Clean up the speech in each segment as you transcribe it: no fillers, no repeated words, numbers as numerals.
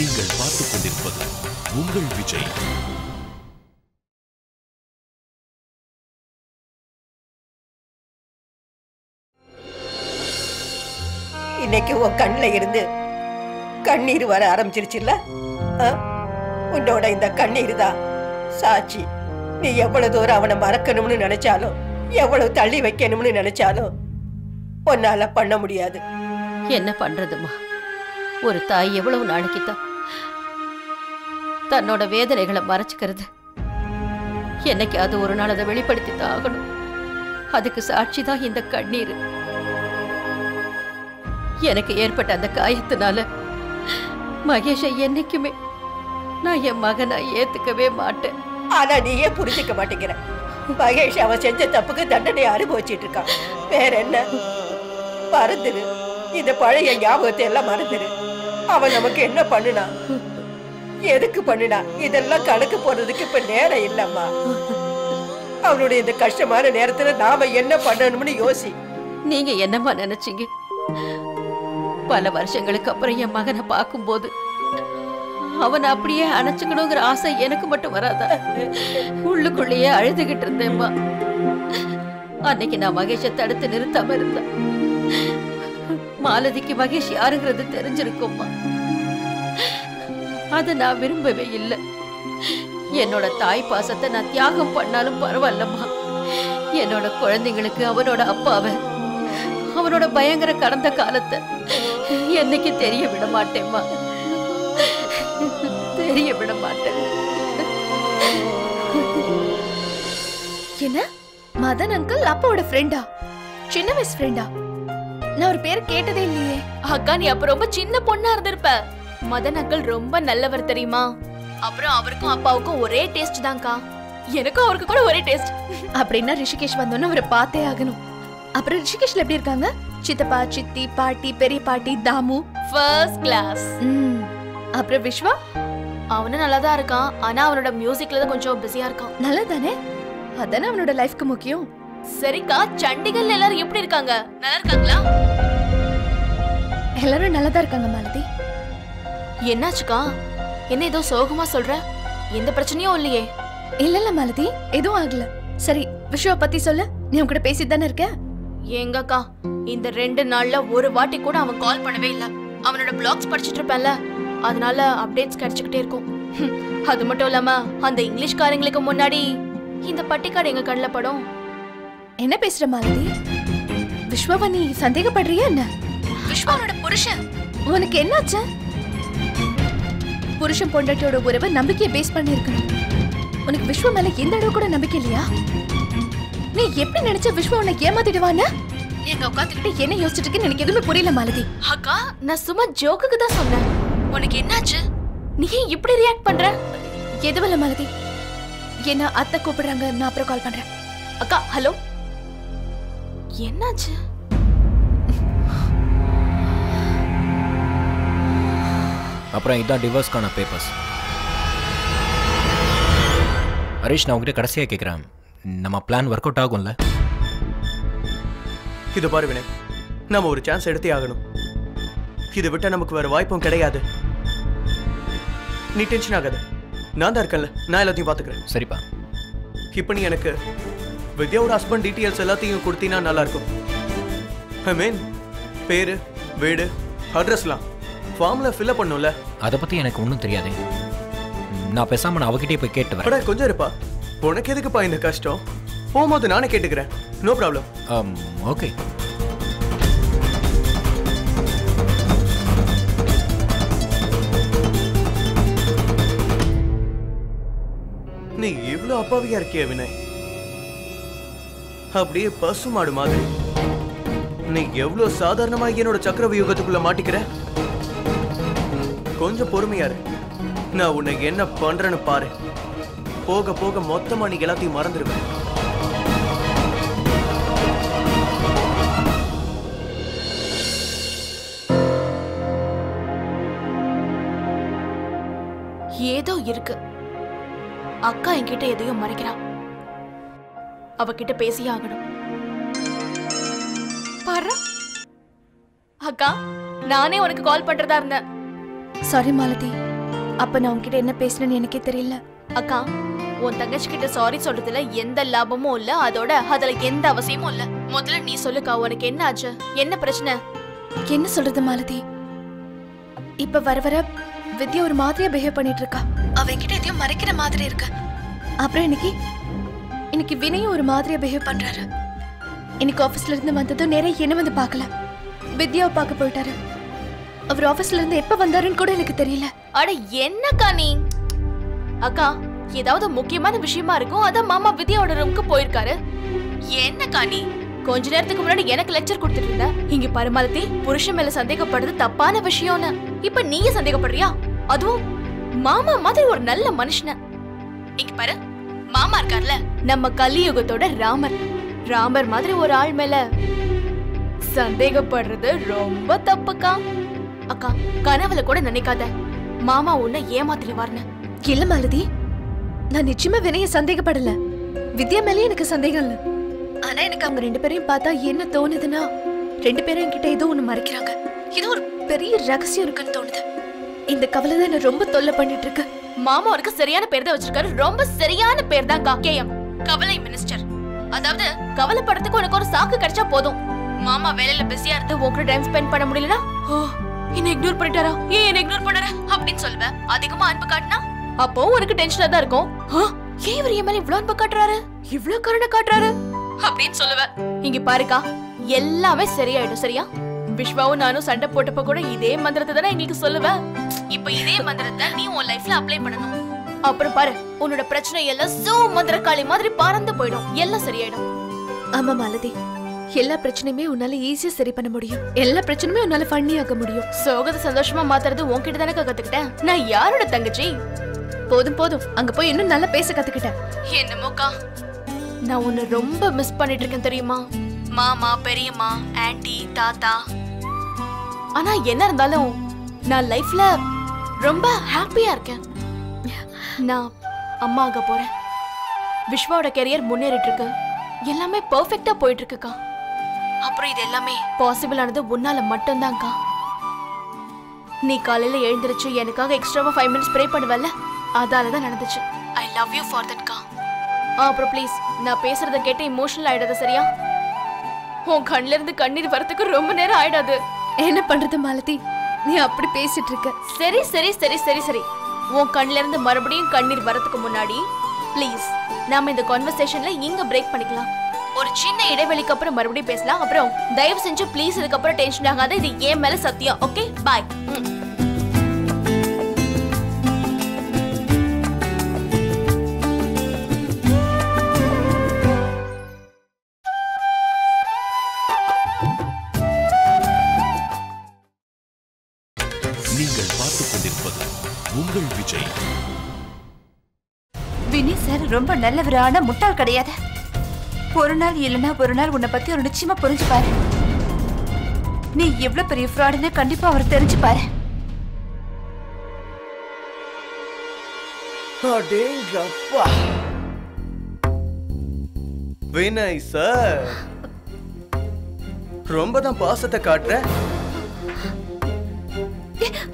நீங்கள் பார்த்துக் கொண்டிருப்பது உங்கள் விஜய். இன்னைக்கு உன் கண்ணுல இருந்து கண்ணீர் வர ஆரம்பிச்சிருச்சுல்ல? உன்னோட இந்த கண்ணீர் தான் சாட்சி. நீ எவ்வளவு தூரம் அவனை மறக்கணும்னு நினைச்சாலும், எவ்வளவு தள்ளி வைக்கணும்னு நினைச்சாலும் உன்னால பண்ண முடியாது. என்ன பண்றதுமா? ஒரு தாய் எவ்வளவு நாளைக்குத்தான் தன்னோட வேதனைகளை மறைச்சுக்கிறது? என்னைக்கு அது ஒரு நாள் அதை வெளிப்படுத்தி தான் ஆகணும். அதுக்கு சாட்சி தான் இந்த கண்ணீர். எனக்கு ஏற்பட்ட அந்த காயத்தினால மகேஷை என்னைக்குமே நான் என் மகனை ஏத்துக்கவே மாட்டேன். ஆனா நீயே புரிஞ்சுக்க மாட்டேங்கிற. மகேஷ் அவன் செஞ்ச தப்புக்கு தண்டனை அனுபவிச்சிட்டு இருக்கான். வேற என்ன? மறந்துரு, இந்த பழைய ஞாபகத்தை எல்லாம் மறந்துரு. அவன் நமக்கு என்ன பண்ணுனா, எதுக்கு பண்ணுனா, இதெல்லாம் கணக்கு போடுறதுக்கு இப்ப நேரம் இல்லம்மா. அவனுடைய இந்த கஷ்டமான நேரத்துல நாம என்ன பண்ணணும்னு யோசி. நீங்க என்னம்மா நினைச்சீங்க? பல வருஷங்களுக்கு அப்புறம் என் மகனை பார்க்கும்போது அவனை அப்படியே அணைச்சுக்கணுங்கிற ஆசை எனக்கு மட்டும் வராதா? உள்ளுக்குள்ளேயே அழுதுகிட்டு இருந்தேம்மா. அன்னைக்கு நான் மகேஷை தடுத்து நிறுத்தாம இருந்தேன். மாலதிக்கு மகேஷ் யாருங்கிறது தெரிஞ்சிருக்கும்மா. அதை நான் விரும்பவே இல்லை. என்னோட தாய் பாசத்தை நான் தியாகம் பண்ணாலும் பரவாயில்லம்மா. என்னோட குழந்தைங்களுக்கு அவனோட அப்பாவை, அவனோட பயங்கர கடந்த காலத்தை என்னைக்கு தெரிய விட மாட்டேம்மா. தெரிய விட மாட்டேன். என்ன மதன் அங்கிள் அப்பாவோட ஃப்ரெண்டா? சின்ன வயசு ஃப்ரெண்டா? நான் ஒரு பேர் கேட்டதே இல்லையே. அக்கா, நீ அப்ப ரொம்ப சின்ன பொண்ணா இருந்திருப்ப. மதன் அங்கிள் ரொம்ப நல்லவர் தெரியுமா? அப்புறம் அவருக்கும் அப்பாவுக்கும் ஒரே டேஸ்ட் தான்க்கா. எனக்கும் அவருக்கு கூட ஒரே டேஸ்ட். அப்படின்னா ரிஷிகேஷ் வந்தோன்னு அவரை பார்த்தே ஆகணும். அப்புறம் ரிஷிகேஷ்ல எப்படி இருக்காங்க? சித்தப்பா, சித்தி, பாட்டி, பெரிய பாட்டி, தாமு ஃபர்ஸ்ட் கிளாஸ். அப்புறம் விஸ்வா? அவனும் நல்லா தான் இருக்கான். ஆனா அவனோட மியூசிக்ல தான் கொஞ்சம் பிஸியா இருக்கான். நல்லா தானே? அதானே அவனோட லைஃப்க்கு முக்கியம். சரிக்கா, சண்டிகர்ல எல்லாரும் எப்படி இருக்காங்க? நல்லா இருக்காங்களா? எல்லாரும் நல்லா தான் இருக்காங்க மாலதி. என்னாச்சுக்கா? என்ன ஏதோ சோகமா சொல்ற? எந்த பிரச்சனையும் இல்லையே? இல்ல மாலதி, எதுவும் ஆகல. சரி, விஸ்வா பத்தி சொல்லு. நீ உன் கூட பேசிட்டு தானே இருக்க? எங்கக்கா, இந்த 2 நாள்ல ஒரு வாட்டி கூட அவன் கால் பண்ணவே இல்ல. அவனோட பிளாக்ஸ் படிச்சிட்டு இருப்பேன்ல, அதனால அப்டேட்ஸ் கிடைச்சுக்கிட்டே இருக்கும். அது மட்டும் இல்லாம அந்த இங்கிலீஷ்காரங்களுக்கு முன்னாடி இந்த பட்டிக்காடு எங்க கண்ணுல படும். என்ன பேசுற மாலதி? விஸ்வாவை நீ சந்தேகப்படுறியா என்ன? விஸ்வாவோட புருஷன் உனக்கு என்னாச்சு? புருஷன் பொண்டாட்டியோட உறவை நம்பிக்கையை பேஸ் பண்ணி இருக்கணும். உனக்கு விஸ்வா மேல எந்த அளவு கூட நம்பிக்கை இல்லையா? நீ எப்படி நினைச்ச விஸ்வா உனக்கு ஏமாத்திடுவான்னு? எங்க உட்காந்துக்கிட்டு என்ன யோசிச்சுட்டு இருக்கேன்னு எனக்கு எதுவுமே புரியல மாலதி. அக்கா, நான் சும்மா ஜோக்குக்கு தான் சொன்னேன். உனக்கு என்னாச்சு? நீ ஏன் இப்படி ரியாக்ட் பண்ற? எதுவில்ல மாலதி, என்ன அத்தை கூப்பிடுறாங்க, நான் அப்புறம் கால் பண்றேன். அக்கா, ஹலோ, என்னாச்சு? அப்புறம் இதான் டிவோர்ஸ்க்கான பேப்பர்ஸ். ஹரிஷ், நான் உங்ககிட்ட கடைசியாக கேட்குறேன், நம்ம பிளான் ஒர்க் அவுட் ஆகும்ல? இது பாரு வினய், நம்ம ஒரு சான்ஸ் எடுத்தே ஆகணும். இதை விட்டா நமக்கு வேற வாய்ப்பும் கிடையாது. நீ டென்ஷன் ஆகாத, நான் தான் இருக்கேன்ல, நான் எல்லாத்தையும் பார்த்துக்கிறேன். சரிப்பா. இப்போ நீ எனக்கு வித்யாவோட ஹஸ்பண்ட் டீட்டெயில்ஸ் எல்லாத்தையும் கொடுத்தீங்கன்னா நல்லா இருக்கும். ஐ மீன் பேரு, வீடு, அட்ரஸ்லாம் ஃபார்ம்ல ஃபில்அப் பண்ணும்ல. அதை பற்றி எனக்கு ஒன்றும் தெரியாது. நான் பேசாமல் நான் அவகிட்டே போய் கேட்டு வரேன். கொஞ்சம் இருப்பா, உனக்கு எதுக்குப்பா இந்த கஷ்டம்? போகும்போது நானே கேட்டுக்கிறேன். No problem. ஓகே. நீ இவ்வளவு அப்பாவியா இருக்கிய வினய்? அப்படியே பசு மாடு மாதிரி. நீ எவ்வளவு சாதாரணமா என்னோட சக்கரவியூகத்துக்குள்ள மாட்டிக்கிற? கொஞ்சம் பொறுமையா இரு, நான் உன்னை என்ன பண்றேன்னு பாரு. போக போக மொத்தமா நீ எல்லாத்தையும் மறந்துடுவேன். ஏதோ இருக்கு. அக்கா என்கிட்ட எதையும் மறைக்கிறா. அவகிட்ட பேசியே ஆகணும். பாரு அக்கா, நானே உனக்கு கால் பண்றதா இருந்தேன். சாரி மாலதி, அப்ப நான் உன்கிட்ட என்ன பேசுறேன்னு எனக்கே தெரியல. அக்கா, உன் தங்கச்சி கிட்ட சாரி சொல்றதுல எந்த லாபமும் இல்ல, அதோட அதுல எந்த அவசியமும் இல்ல. முதல்ல நீ சொல்லுக்கா, உனக்கு என்ன ஆச்சு? என்ன பிரச்சனை? என்ன சொல்றது மாலதி, இப்ப வர வர வித்யா ஒரு மாதிரியா பிஹேவ் பண்ணிட்டு இருக்கா. அவன்கிட்ட எதையும் மறைக்கிற மாதிரி இருக்கு. அப்புறம் இன்னைக்கு வினயும் ஒரு மாதிரியா பிஹேவ் பண்றாரு. இன்னைக்கு ஆபீஸ்ல இருந்து வந்ததும் நேரா என்ன வந்து பார்க்கல, வித்யாவை பார்க்க போயிட்டாரு. அவர் ஆபீஸ்ல இருந்து எப்ப வந்தாருன்னு கூட எனக்கு தெரியல. அட என்னக்கா நீ? அக்கா, ஏதாவது முக்கியமான விஷயமா இருக்கும், அதான் மாமா வித்யாவோட ரூமுக்கு போயிருக்காரு. என்னக்கா நீ? கொஞ்ச நேரத்துக்கு முன்னாடி எனக்கு லெக்சர் கொடுத்துட்டு இருந்த. இங்க பரமாலத்தி புருஷன் மேல சந்தேகப்படுறது தப்பான விஷயம்னு இப்ப நீங்க சந்தேகப்படுறியா? அதுவும் மாமா மாதிரி ஒரு நல்ல மனுஷன. இங்க பாரு, மாமா இருக்கார்ல, நம்ம கலியுகத்தோட ராமர் மாதிரி ஒரு ஆள் மேல சந்தேகப்படுறது ரொம்ப தப்புக்கா. அக்கா, கனவுல கூட நினைக்காத மாமா உன்னை ஏமாத்திடுவார்னு. இல்ல மாலதி, நான் நிச்சயமா வினய சந்தேகப்படல. வித்யா மேலே எனக்கு சந்தேகம் இல்ல. ஆனா எனக்கு அவங்க ரெண்டு பேரையும் பார்த்தா என்ன தோணுதுன்னா, ரெண்டு பேரும் என்கிட்ட ஏதோ ஒண்ணு மறைக்கிறாங்க. ஏதோ ஒரு பெரிய ரகசியம் இருக்குன்னு தோணுது. இந்த கவலை தான் என்ன ரொம்ப தொல்லை பண்ணிட்டு இருக்கு. மாமா உனக்கு சரியான பேர் தான் வச்சிருக்காரு. ரொம்ப சரியான பேர் தான் கேஎம், கவலை மினிஸ்டர். அதாவது கவலைப்படுறதுக்கு உனக்கு ஒரு சாக்கு கிடைச்சா போதும். மாமா வேலையில பிஸியா இருந்து உங்க டைம் ஸ்பெண்ட் பண்ண முடியலனா, ஓ என்ன இக்னோர் பண்ணிட்டாரா, ஏன் என்ன இக்னோர் பண்ணற அப்படின்னு சொல்லுவேன். அதிகமா அன்பு காட்டினா அப்போ உனக்கு டென்ஷனா தான் இருக்கும். ஏன் இவர் என் மேல இவ்ளோ அன்பு காட்டுறாரு, இவ்ளோ கருணை காட்டுறாரு அப்படின்னு சொல்லுவேன். இங்க பாருக்கா, எல்லாமே சரியாயிடும். சரியா? விஸ்வாவும் நானும் சண்டை போட்டப்ப கூட இதே மந்திரத்தை தானே எங்களுக்கு சொல்லுவேன். இப்ப இதே மந்திரத்தை நீ உன் லைஃப்ல அப்ளை பண்ணணும். அப்புறம் பாரு, உன்னோட பிரச்சனை எல்லாம் சோ மந்திரக்காளி மாதிரி பறந்து போயிடும். எல்லாம் சரியாயிடும். ஆமா மாலதி, எல்லா பிரச்சனையுமே உன்னால ஈஸியா சரி பண்ண முடியும். எல்லா பிரச்சனையுமே உன்னால ஃபன்னி ஆக்க முடியும். சோகத்தை சந்தோஷமா மாத்துறது உன்கிட்ட தானே கத்துக்கிட்டேன். நான் யாரோட தங்கச்சி? போதும் போதும், அங்க போய் இன்னும் நல்லா பேச கத்துக்கிட்டேன். என்னமோக்கா, நான் உன்னை ரொம்ப மிஸ் பண்ணிட்டு இருக்கேன் தெரியுமா? மாமா, பெரியம்மா, ஆன்ட்டி, தாத்தா. ஆனா என்ன இருந்தாலும் நான் லைஃப்ல ரொம்ப ஹாப்பியா இருக்கேன். நான் அம்மா ஆக போறேன். விஸ்வாவோட கெரியர் முன்னேறிட்டு இருக்கு. எல்லாமே பெர்ஃபெக்ட்டா போயிட்டு இருக்குக்கா. அப்புறம் இது எல்லாமே பாசிபிள் ஆனது உன்னால மட்டும்தான்க்கா. நீ காலையில எழுந்திருச்சு எனக்காக எக்ஸ்ட்ராவா 5 minutes ப்ரே பண்ணுவல்ல, அதாலதான் நடந்துச்சு. I love you for that கா. அப்புறம் ப்ளீஸ், நான் பேசுறத கேட்டு இமோஷனல் ஆயிடாத, சரியா? உன் கண்ணுல இருந்து கண்ணீர் வரதுக்கு ரொம்ப நேரம் ஆயிடாது. என்ன பண்றது மாலதி, நீ அப்படி பேசிட்டு இருக்க. சரி சரி சரி சரி சரி, உன் கண்ணுல இருந்து மறுபடியும் கண்ணீர் வரதுக்கு முன்னாடி ப்ளீஸ் நாம இந்த கான்வர்சேஷன்ல இங்க பிரேக் பண்ணிக்கலாம். ஒரு சின்ன இடைவெளிக்கு அப்புறம் மறுபடியும் பேசலாம். அப்புறம் தயவு செஞ்சு ப்ளீஸ் இதுக்கப்புறம் டென்ஷன் ஆகாத. இது ஏன் மேல சத்தியம். ஓகே, பாய். நீங்கள் பார்த்துக் கொண்டிருப்பது உங்கள் விஜய். வினய் சார் ரொம்ப நல்லவர், ஆனா முட்டாள் கிடையாது. ஒரு நாள் இல்லைன்னா ஒரு நாள் உன்னை பத்தி ஒரு நிச்சயமா புரிஞ்சுப்பாரு. நீ எவ்வளவு பெரிய ஃப்ராடுன்னு கண்டிப்பா அவர் தெரிஞ்சுப்பாரு. அடேங்கப்பா, வினய் சார் ரொம்ப தான் பாசத்தை காட்டுற.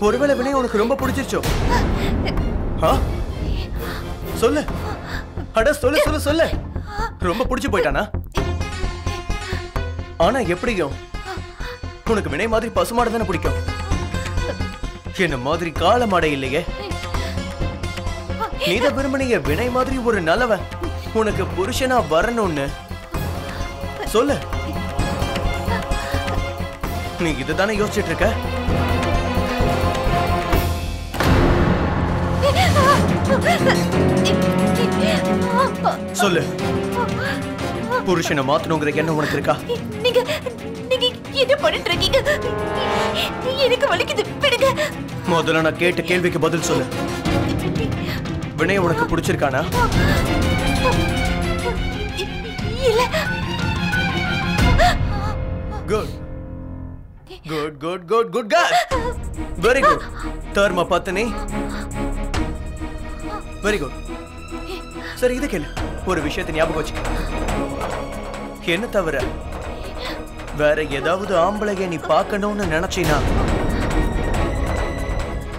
ஒருவேளை வினய் உனக்கு ரொம்ப பிடிச்சிருச்சோ? சொல்லு, அட சொல்லு சொல்லு சொல்லு. ரொம்ப பிடிச்சு போயிட்டானா? ஆனா எப்படியும் உனக்கு வினய் மாதிரி பசுமாடு தானே பிடிக்கும். என்ன மாதிரி காளை மாடை இல்லையே. நீத விரும்பினீங்க வினய் மாதிரி ஒரு நல்லவன் உனக்கு புருஷனா வரணும்னு. சொல்லு, நீ இதுதானே யோசிச்சுட்டு இருக்க? சொல்லு, புருஷனை மாத்தணுங்கிற எண்ணம் உனக்கு இருக்கா? நீங்க என்ன பண்ணிட்டு இருக்கீங்க? எனக்கு வலிக்குது, விடுங்க. முதல்ல நான் கேட்ட கேள்விக்கு பதில் சொல்லு. வினய் உனக்கு பிடிச்சிருக்கானா? இல்ல. Good good good good good girl, very good. தர்ம பத்னி, வெரி குட். சரி, இது கேளு. ஒரு விஷயத்தை ஞாபகம் வச்சுக்க. என்ன தவிர வேற ஏதாவது ஆம்பளைய நீ பார்க்கணும்னு நினைச்சினா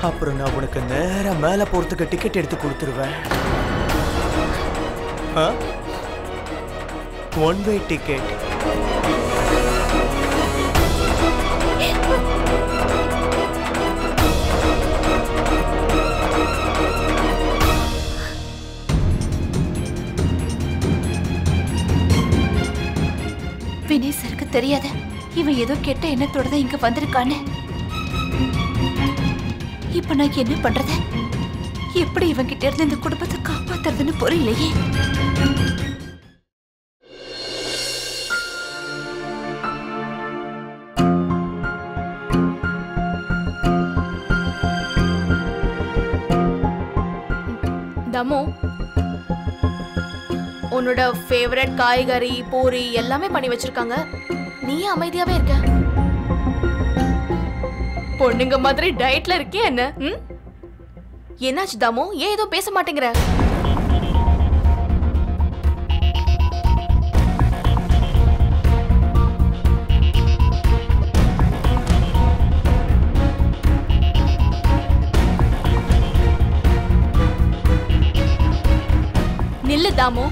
அப்புறம் நான் உனக்கு நேரா மேல போறதுக்கு டிக்கெட் எடுத்து கொடுத்துருவேன். One way ticket. வினய் சருக்கு தெரியாத இவன் ஏதோ கெட்ட எண்ணத்தோட தான் இங்க வந்திருக்கான்னு. இப்ப நான் என்ன பண்றது? எப்படி இவன் கிட்ட இருந்து இந்த குடும்பத்தை காப்பாத்துறதுன்னு புரியலையே. தமோ, உன்னோட ஃபேவரட் காய்கறி பூரி எல்லாமே பண்ணி வச்சிருக்காங்க. நீ அமைதியாவே இருக்க. பொண்ணுங்க மாதிரி டயட்ல இருக்கே என்ன? என்னாச்சு தாமோ? ஏன் ஏதோ பேச மாட்டேங்கிற? நில்லு தாமோ.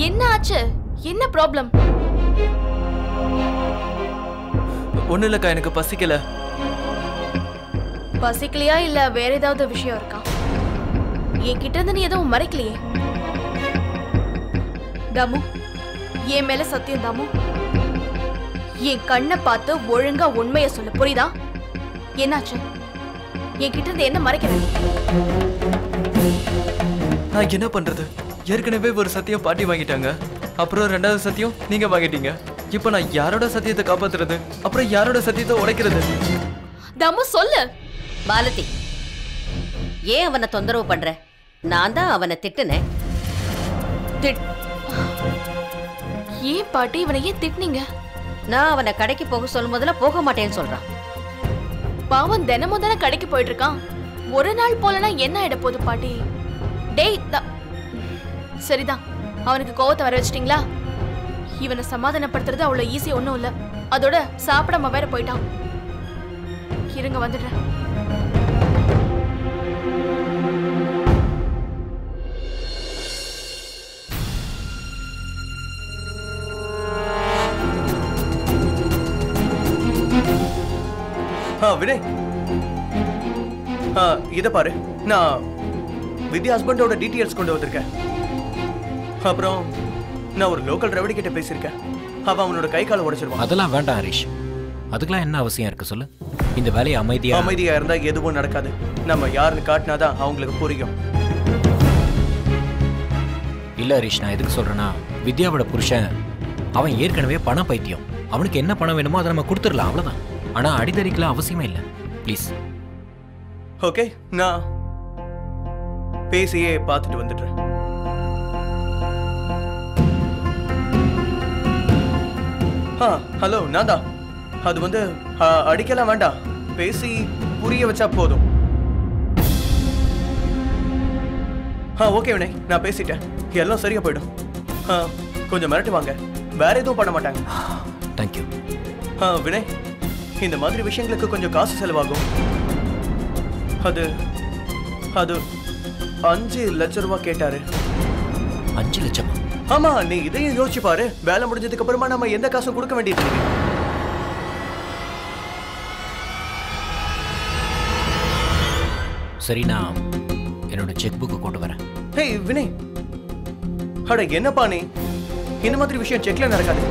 என்ன ஆச்சு? என்ன ப்ராப்ளம்? ஒண்ணு இல்லக்கா, எனக்கு பசிக்கல. பசிக்கலையா இல்ல வேற ஏதாவது விஷயம் இருக்கா? என்கிட்ட இருந்து நீ எதுவும் மறைக்கலையே. தாமு, என் மேல சத்தியம் தாமு. என் கண்ணை பார்த்து ஒழுங்கா உண்மையை சொல்லு, புரியுதா? என்னாச்சு? என்கிட்ட இருந்து என்ன மறைக்கிற? நான் என்ன பண்றது? ஏற்கனவே ஒரு சத்தியம் பாட்டி வாங்கிட்டாங்க, அப்புறம் ரெண்டாவது சத்தியம் நீங்க வாங்கிட்டீங்க. இப்ப நான் யாரோட சத்தியத்தை காப்பாத்துறது, அப்புறம் யாரோட சத்தியத்தை உடைக்கிறது? தம்மு சொல்லு. மாலதி, ஏன் அவனை தொந்தரவு பண்ற? நான் தான் அவனை திட்டுனேன். ஏன் பாட்டி இவனை ஏன் திட்டுனீங்க? நான் அவனை கடைக்கு போக சொல்லும் போதெல்லாம் போக மாட்டேன்னு சொல்றான். பாவம் தினமும் தானே கடைக்கு போயிட்டு இருக்கான். ஒரு நாள் போலனா என்ன ஆயிட போகுது பாட்டி? டேய், சரிதான், அவனுக்கு கோவத்தை வர வச்சிட்டீங்களா? இவனை சமாதானப்படுத்துறது அவ்வளவு ஈஸி ஒன்றும் இல்லை. அதோட சாப்பிடாம வேற போயிட்டான். இருங்க, வந்துடுறேன். வினய், இத பாரு, நான் வித்யா ஹஸ்பண்டோட டீடைல்ஸ் கொண்டு வந்திருக்கேன். அப்புறம் நான் ஒரு லோக்கல் டிரைவர் கிட்ட பேசியிருக்கேன். அவன் அவனோட கை காலை உடைச்சிருவான். அதெல்லாம் வேண்டாம் ஹரிஷ், அதுக்கெல்லாம் என்ன அவசியம் இருக்கு சொல்லு. இந்த வேலையை அமைதியா இருந்தா எதுவும் நடக்காது. நம்ம யாருன்னு காட்டினாதான் அவங்களுக்கு புரியும். இல்ல ஹரிஷ், நான் எதுக்கு சொல்றேன்னா, வித்யாவோட புருஷன் அவன் ஏற்கனவே பண பைத்தியம். அவனுக்கு என்ன பணம் வேணுமோ அதை நம்ம கொடுத்துடலாம், அவ்வளவுதான். ஆனா அடிதறிக்கலாம் அவசியமே இல்லை. ப்ளீஸ். ஓகே, நான் பேசியே பார்த்துட்டு வந்துடுறேன். ஹலோ, நான் தான். அது வந்து அடிக்கலாம் வேண்டாம், பேசி புரிய வச்சா போதும். ஓகே வினய், நான் பேசிட்டேன், எல்லாம் சரியா போயிடும். கொஞ்சம் மிரட்டுவாங்க, வேற எதுவும் பண்ண மாட்டாங்க. தேங்க்யூ. வினய், இந்த மாதிரி விஷயங்களுக்கு கொஞ்சம் காசு செலவாகும். அது அது 5 லட்சம் ரூபாய் கேட்டாரு. 5 லட்சமா? ஆமா, நீ இதையும் யோசிச்சு பாரு. வேலை முடிஞ்சதுக்கு அப்புறமா நம்ம எந்த காசும் கொடுக்க வேண்டியது. சரி, நான் என்னோட செக் புக்கு கொண்டு வரேன். ஹே வினய், அட என்னப்பா நீ, இந்த மாதிரி விஷயம் செக்ல நடக்காது.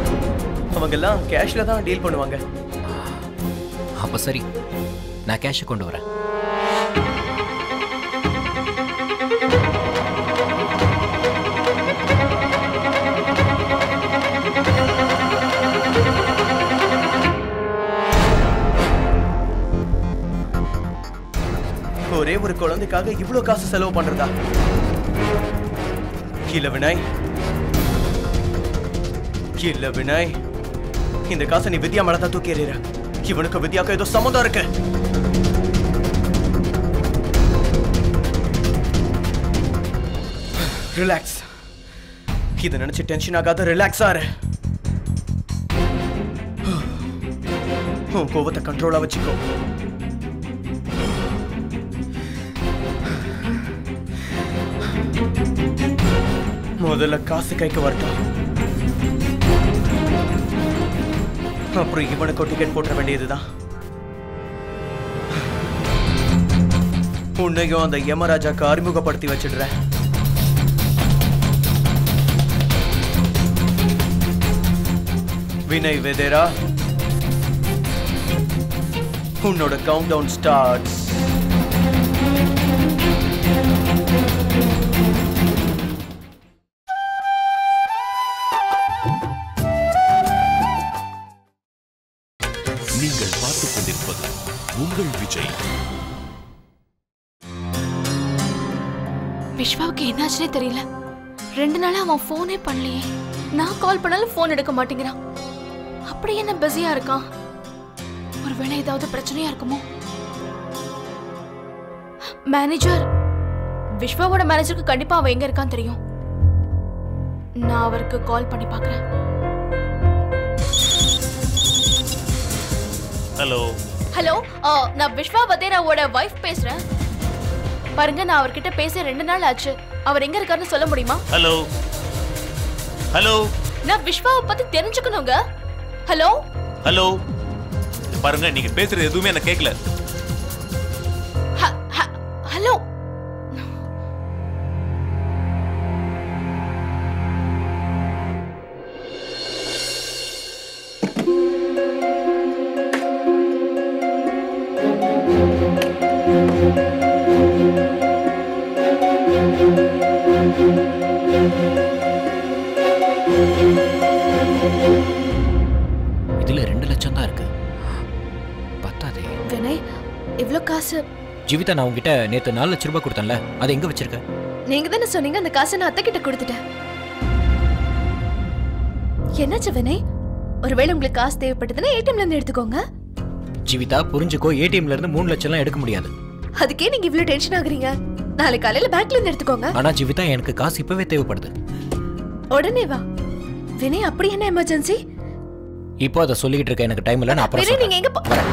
அவங்க எல்லாம் கேஷ்ல தான் டீல் பண்ணுவாங்க. அப்ப சரி, நான் கேஷ் கொண்டு வரேன். ஒரே ஒரு குழந்தைக்காக இவ்வளவு காசு செலவு பண்றதா? இல்ல வினய், இல்ல வினய், இந்த காசை நீ வித்யா மேல தான் தூக்கி எறிற. இவனுக்கு வித்யாவுக்கு ஏதோ சம்மந்தம் இருக்கு. ரிலாக்ஸ். இதை நினைச்சு டென்ஷன் ஆகாத, ரிலாக்ஸ் ஆறு. உன் கோவத்தை கண்ட்ரோலா வச்சுக்கோ. முதல்ல காசு கைக்கு வரட்டும், அப்புறம் இவனுக்கு டிக்கெட் போட்ட வேண்டியதுதான். உன்னையும் அந்த யமராஜாக்கு அறிமுகப்படுத்தி வச்சிடுறேன். வினய் வெதேரா, உன்னோட கவுண்ட் டவுன் ஸ்டார்ட்ஸ். நீங்கள் பார்த்துக் கொண்டிருப்பது உங்கள் விஜய். விஸ்வாவுக்கு என்னாச்சுனே தெரியல. 2 நாளா அவன் போனே பண்ணலையே. நான் கால் பண்ணாலும் போன் எடுக்க மாட்டேங்கிறான். அப்படி என்ன பிஸியா இருக்கான்? ஒருவேளை ஏதாவது பிரச்சனையா இருக்குமோ? மேனேஜர், விஸ்வாவோட மேனேஜருக்கு கண்டிப்பா அவன் எங்க இருக்கான்னு தெரியும். நான் அவருக்கு கால் பண்ணி பார்க்கறேன். ஹலோ ஹலோ, நான் விஸ்வா வதேராவோட வைஃப் பேசுறேன். பாருங்க, நான் அவர்கிட்ட பேச 2 நாள் ஆச்சு. அவர் எங்க இருக்காருன்னு சொல்ல முடியுமா? ஹலோ ஹலோ, நான் விஸ்வாவை பத்தி தெரிஞ்சுக்கணுங்க. ஹலோ ஹலோ, பாருங்க, நீங்க பேசுறது எதுவுமே எனக்கு கேட்கல. ஹலோ, இதுல 2 லட்சம் தான் இருக்கு. பத்தாதே. வினய், இவ்ளோ காசு? ஜீவிதா, நான் உங்ககிட்ட நேத்து 4 லட்சம் ரூபாய் கொடுத்தேன்ல, அதை எங்க வச்சிருக்க? நீங்க தானே சொன்னீங்க அந்த காசை நான் அத்தை கிட்ட கொடுத்துட்டேன். என்னாச்சு வினய்? ஒருவேளை உங்களுக்கு காசு தேவைப்பட்டதுன்னா ஏடிஎம்ல இருந்து எடுத்துக்கோங்க. ஜீவிதா, புரிஞ்சுக்கோ, ஏடிஎம்ல இருந்து 3 லட்சம் எல்லாம் எடுக்க முடியாது. அதுக்கே நீங்க இவ்ளோ டென்ஷன் ஆகுறீங்க. நாளை காலையில பேங்க்ல இருந்து எடுத்துக்கோங்க. ஆனா ஜீவிதா, எனக்கு காசு இப்பவே தேவைப்படுது. உடனே வா. வினய், அப்படி என்ன எமர்ஜென்சி? இப்போ அதை சொல்லிக்கிட்டு இருக்க எனக்கு டைம் இல்ல. நான் அப்புறம் வினய், நீங்க எங்க வரேன்.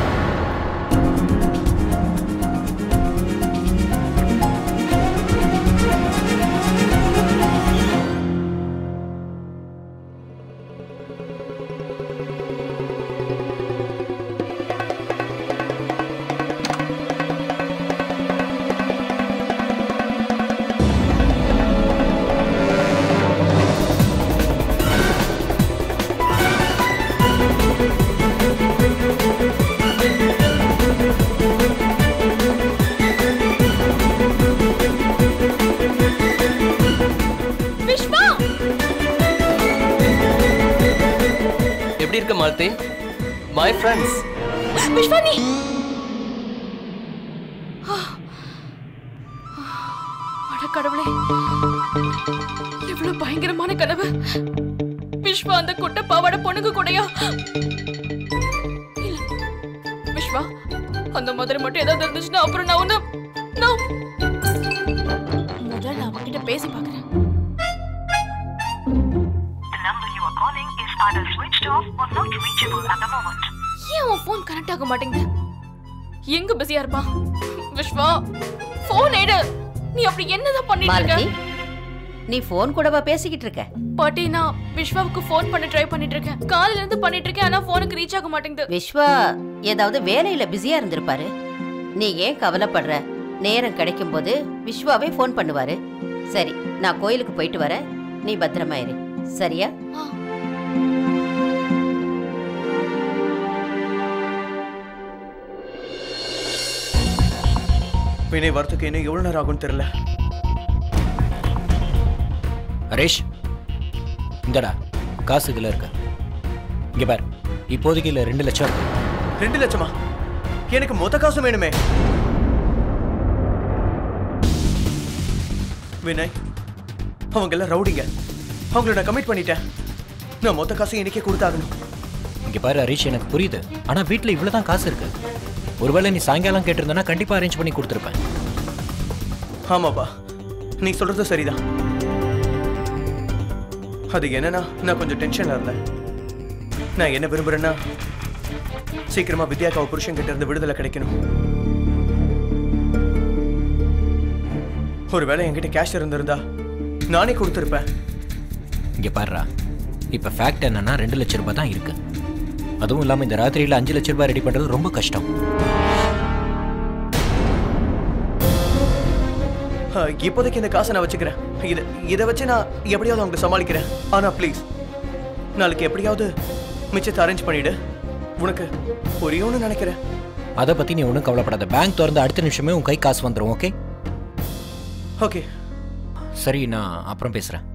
எப்படி இருக்க மாலதி? My friends. விஸ்வா, நீ அட கடவுளே, எவ்வளவு பயங்கரமான கனவு. விஸ்வா அந்த குட்ட பாவாடை பொண்ணுக்கு கூடயா? இல்ல விஸ்வா, அந்த மாதிரி மட்டும் ஏதாவது இருந்துச்சுன்னா அப்புறம் நான் ஒண்ணு முதல்ல அவன்கிட்ட பேசி பார்க்கறேன். ஏன் உன் போன் கனெக்ட் ஆக மாட்டேங்குது? எங்க பிஸியா இருப்பான்? விஸ்வா, போன் எடு. நீ அப்படி என்னதான் பண்ணிட்டு இருக்க? நீ போன் கூடவா பேசிக்கிட்டு இருக்க? பாட்டி, நான் விஸ்வாவுக்கு போன் பண்ண ட்ரை பண்ணிட்டு இருக்கேன். காலையில இருந்து பண்ணிட்டு இருக்கேன், ஆனா போனுக்கு ரீச் ஆக மாட்டேங்குது. விஸ்வா ஏதாவது வேலையில பிஸியா இருந்திருப்பாரு. நீ ஏன் கவலைப்படுற? நேரம் கிடைக்கும் போது விஸ்வாவே போன் பண்ணுவாரு. சரி, நான் கோயிலுக்கு போயிட்டு வரேன். நீ பத்திரமா இரு, சரியா? வினய் வரத்துக்கு இன்னும் எவ்வளவு நேரம் ஆகும்னு தெரியல. ஹரேஷ், இந்தடா காசு இதுல இருக்கு. இங்க பாரு, இப்போதைக்கு இல்ல 2 லட்சம் இருக்கு. 2 லட்சமா? எனக்கு மொத்த காசும் வேணுமே. வினய், அவங்க எல்லாம் ரவுடிங்க. அவங்கள நான் கமிட் பண்ணிட்டேன். நான் மொத்த காசு இன்னைக்கே கொடுத்தாகணும். இங்க பாரு ஹரீஷ், எனக்கு புரியுது. ஆனா வீட்டுல இவ்வளவுதான் காசு இருக்கு. ஒருவேளை நீ சாயங்காலம் கேட்டிருந்தனா கண்டிப்பா அரேஞ்ச் பண்ணி கொடுத்துருப்பேன். ஆமாப்பா, நீ சொல்றது சரிதான். அது என்னன்னா, நான் கொஞ்சம் டென்ஷன்ல இருந்தேன். நான் என்ன விரும்புறேன்னா, சீக்கிரமா வித்யாக்கு அவ புருஷன் கிட்ட இருந்து விடுதலை கிடைக்கணும். ஒருவேளை என்கிட்ட கேஷ் இருந்திருந்தா நானே கொடுத்துருப்பேன். இங்கே பாருடா, இப்போ ஃபேக்ட் என்னன்னா 2 லட்ச ரூபாய் தான் இருக்கு. அதுவும் இல்லாமல் இந்த ராத்திரியில் 5 லட்ச ரூபாய் ரெடி பண்ணுறது ரொம்ப கஷ்டம். இப்போதைக்கு இந்த காசை நான் வச்சுக்கிறேன். இதை வச்சு நான் எப்படியாவது அவங்க சமாளிக்கிறேன். ஆனால் ப்ளீஸ் நாளைக்கு எப்படியாவது மிச்சத்தை அரேஞ்ச் பண்ணிவிடு. உனக்கு புரியும்னு நினைக்கிறேன். அதை பற்றி நீ ஒன்றும் கவலைப்படாத. பேங்க் திறந்து அடுத்த நிமிஷமே உன் கை காசு வந்துடும். ஓகே ஓகே சரி, நான் அப்புறம் பேசுகிறேன்.